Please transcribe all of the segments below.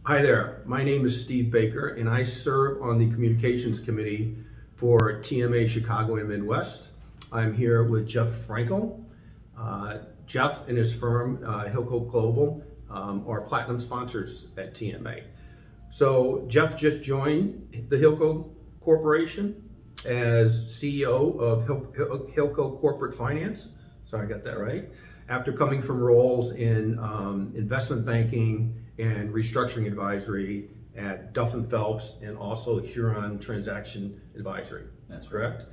Hi there, my name is Steve Baker and I serve on the Communications Committee for TMA Chicago and Midwest. I'm here with Geoff Frankel. Geoff and his firm, HIlco Global, are platinum sponsors at TMA. So Geoff just joined the HIlco Corporation as CEO of HIlco Corporate Finance. Sorry, I got that right. After coming from roles in investment banking and restructuring advisory at Duff & Phelps and also Huron Transaction Advisory. That's correct.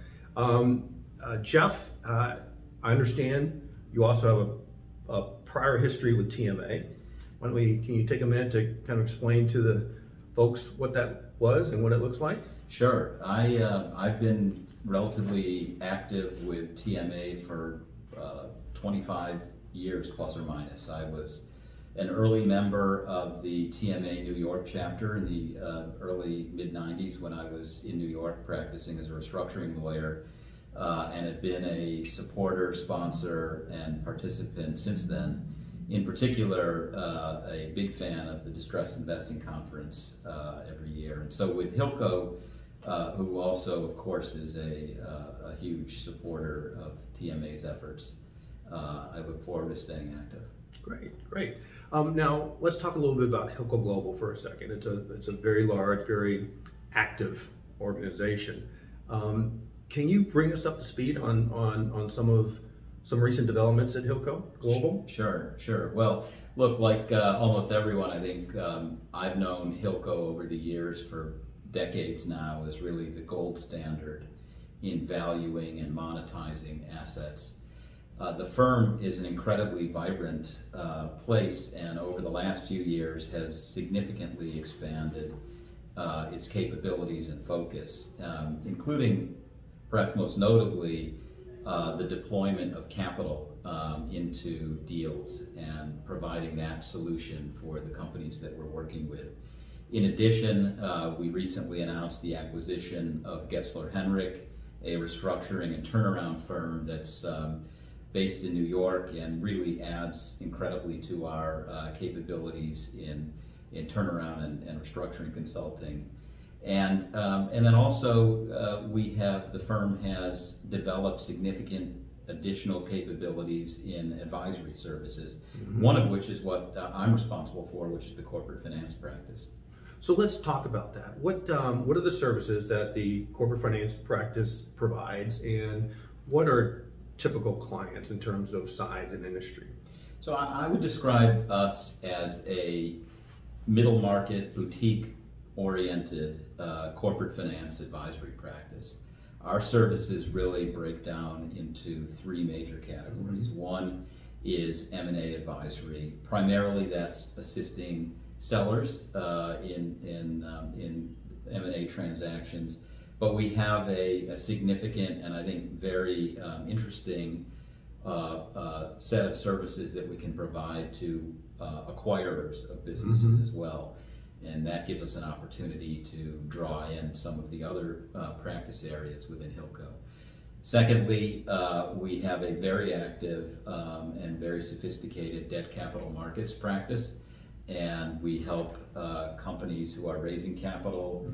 Geoff, I understand you also have a prior history with TMA. Can you take a minute to kind of explain to the folks what that was and what it looks like? Sure. I've been relatively active with TMA for 25 years plus or minus. I was an early member of the TMA New York chapter in the early mid-90s when I was in New York practicing as a restructuring lawyer, and have been a supporter, sponsor, and participant since then. In particular, a big fan of the Distressed Investing Conference every year. And so with HIlco, who also, of course, is a huge supporter of TMA's efforts, I look forward to staying active. Great, great. Now let's talk a little bit about HIlco Global for a second. It's a very large, very active organization. Can you bring us up to speed on some recent developments at HIlco Global? Sure. Well, look, like almost everyone, I think I've known HIlco over the years for decades now as really the gold standard in valuing and monetizing assets. The firm is an incredibly vibrant place, and over the last few years has significantly expanded its capabilities and focus, including, perhaps most notably, the deployment of capital into deals and providing that solution for the companies that we're working with. In addition, we recently announced the acquisition of Getzler Henrich, a restructuring and turnaround firm that's based in New York and really adds incredibly to our capabilities in turnaround and restructuring consulting. And then also the firm has developed significant additional capabilities in advisory services, one of which is what I'm responsible for, which is the corporate finance practice. So let's talk about that. What are the services that the corporate finance practice provides, and what are typical clients in terms of size and industry? So I would describe us as a middle market, boutique oriented corporate finance advisory practice. Our services really break down into three major categories. One is M&A advisory. Primarily that's assisting sellers in M&A transactions. But we have a significant and I think very interesting set of services that we can provide to acquirers of businesses as well. And that gives us an opportunity to draw in some of the other practice areas within HIlco. Secondly, we have a very active and very sophisticated debt capital markets practice. And we help companies who are raising capital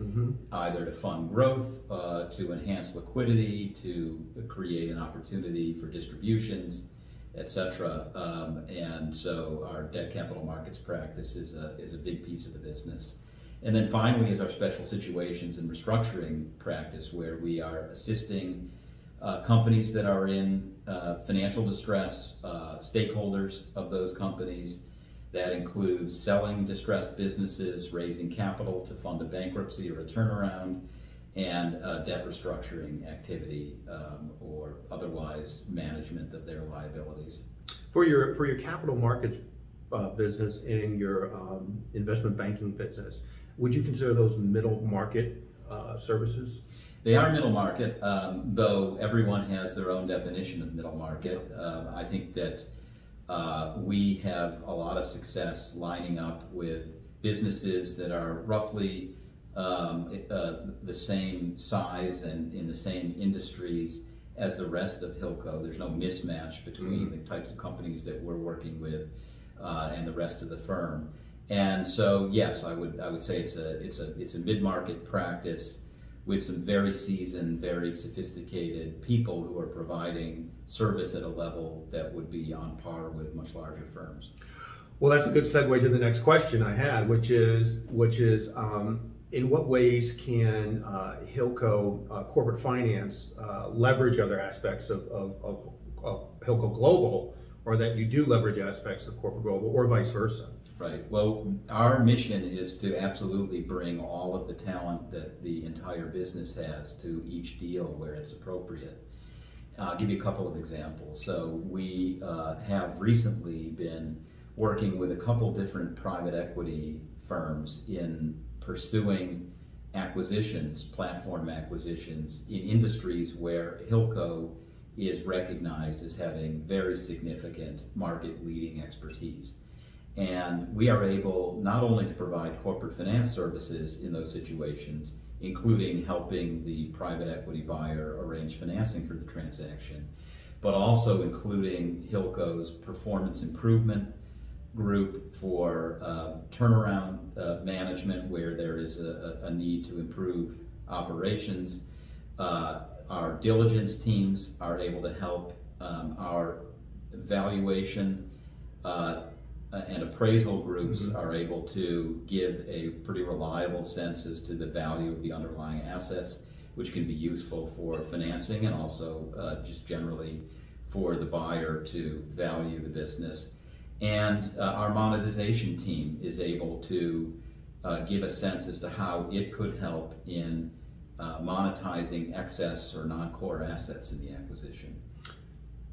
either to fund growth, to enhance liquidity, to create an opportunity for distributions, etc. And so our debt capital markets practice is a big piece of the business. And then finally is our special situations and restructuring practice, where we are assisting companies that are in financial distress, stakeholders of those companies. That includes selling distressed businesses, raising capital to fund a bankruptcy or a turnaround, and debt restructuring activity or otherwise management of their liabilities. For your capital markets business and your investment banking business, would you consider those middle market services? They are middle market, though everyone has their own definition of middle market. I think that we have a lot of success lining up with businesses that are roughly the same size and in the same industries as the rest of HIlco. There's no mismatch between the types of companies that we're working with and the rest of the firm. And so, yes, I would say it's a mid-market practice with some very seasoned, very sophisticated people who are providing service at a level that would be on par with much larger firms. Well, that's a good segue to the next question I had, which is in what ways can HIlco corporate finance leverage other aspects of HIlco Global, or that you do leverage aspects of corporate global, or vice versa? Right. Well, our mission is to absolutely bring all of the talent that the entire business has to each deal where it's appropriate. I'll give you a couple of examples. So we have recently been working with a couple different private equity firms in pursuing acquisitions, platform acquisitions, in industries where HIlco is recognized as having very significant market-leading expertise. And we are able not only to provide corporate finance services in those situations, including helping the private equity buyer arrange financing for the transaction, but also including HIlco's performance improvement group for turnaround management where there is a need to improve operations. Our diligence teams are able to help our valuation and appraisal groups are able to give a pretty reliable sense as to the value of the underlying assets, which can be useful for financing and also just generally for the buyer to value the business. And our monetization team is able to give a sense as to how it could help in monetizing excess or non-core assets in the acquisition.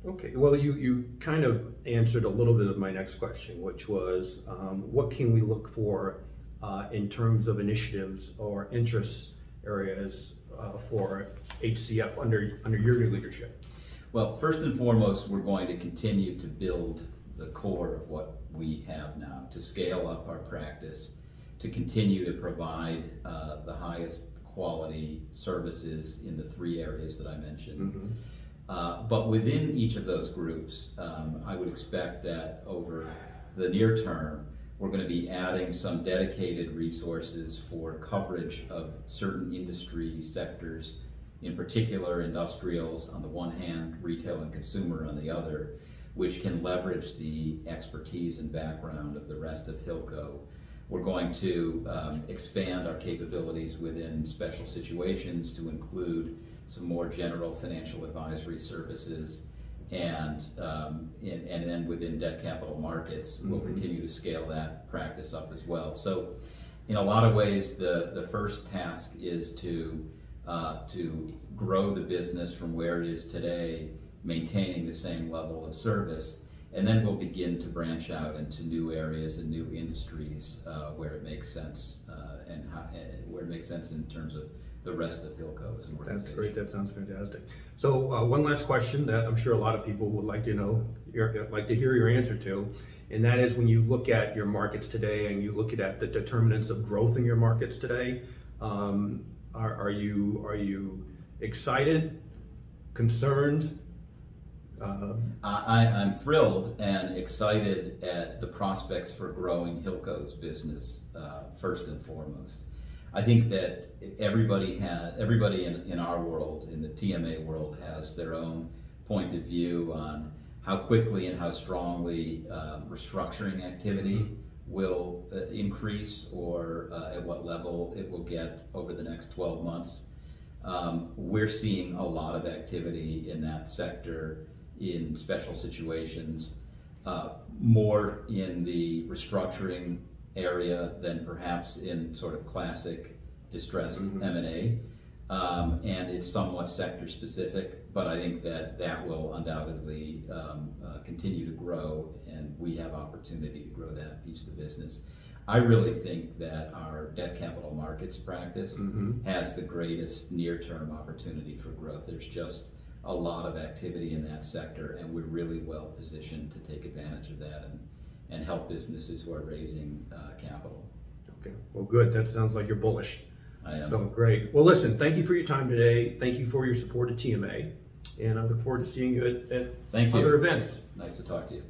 Okay, well, you kind of answered a little bit of my next question, which was what can we look for in terms of initiatives or interest areas for HCF under your new leadership? Well, first and foremost, we're going to continue to build the core of what we have now, to scale up our practice, to continue to provide the highest quality services in the three areas that I mentioned. But within each of those groups, I would expect that over the near term, we're going to be adding some dedicated resources for coverage of certain industry sectors, in particular industrials on the one hand, retail and consumer on the other, which can leverage the expertise and background of the rest of HIlco. We're going to expand our capabilities within special situations to include some more general financial advisory services, and then within debt capital markets, we'll continue to scale that practice up as well. So in a lot of ways, the first task is to grow the business from where it is today, maintaining the same level of service, and then we'll begin to branch out into new areas and new industries where it makes sense, where it makes sense in terms of the rest of HIlco as an organization. That's great. That sounds fantastic. So one last question that I'm sure a lot of people would like to know, like to hear your answer to, and that is, when you look at your markets today and you look at the determinants of growth in your markets today, are you excited, concerned? I'm thrilled and excited at the prospects for growing HIlco's business first and foremost. I think that everybody in our world, in the TMA world, has their own point of view on how quickly and how strongly restructuring activity will increase, or at what level it will get over the next 12 months. We're seeing a lot of activity in that sector in special situations, more in the restructuring area than perhaps in sort of classic distressed M&A, and it's somewhat sector specific, but I think that will undoubtedly continue to grow, and we have opportunity to grow that piece of the business. I really think that our debt capital markets practice has the greatest near-term opportunity for growth. There's just a lot of activity in that sector, and we're really well positioned to take advantage of that and help businesses who are raising capital. Okay, well, good. That sounds like you're bullish. I am. So great. Well, listen, thank you for your time today. Thank you for your support of TMA, and I look forward to seeing you at other events. Nice to talk to you.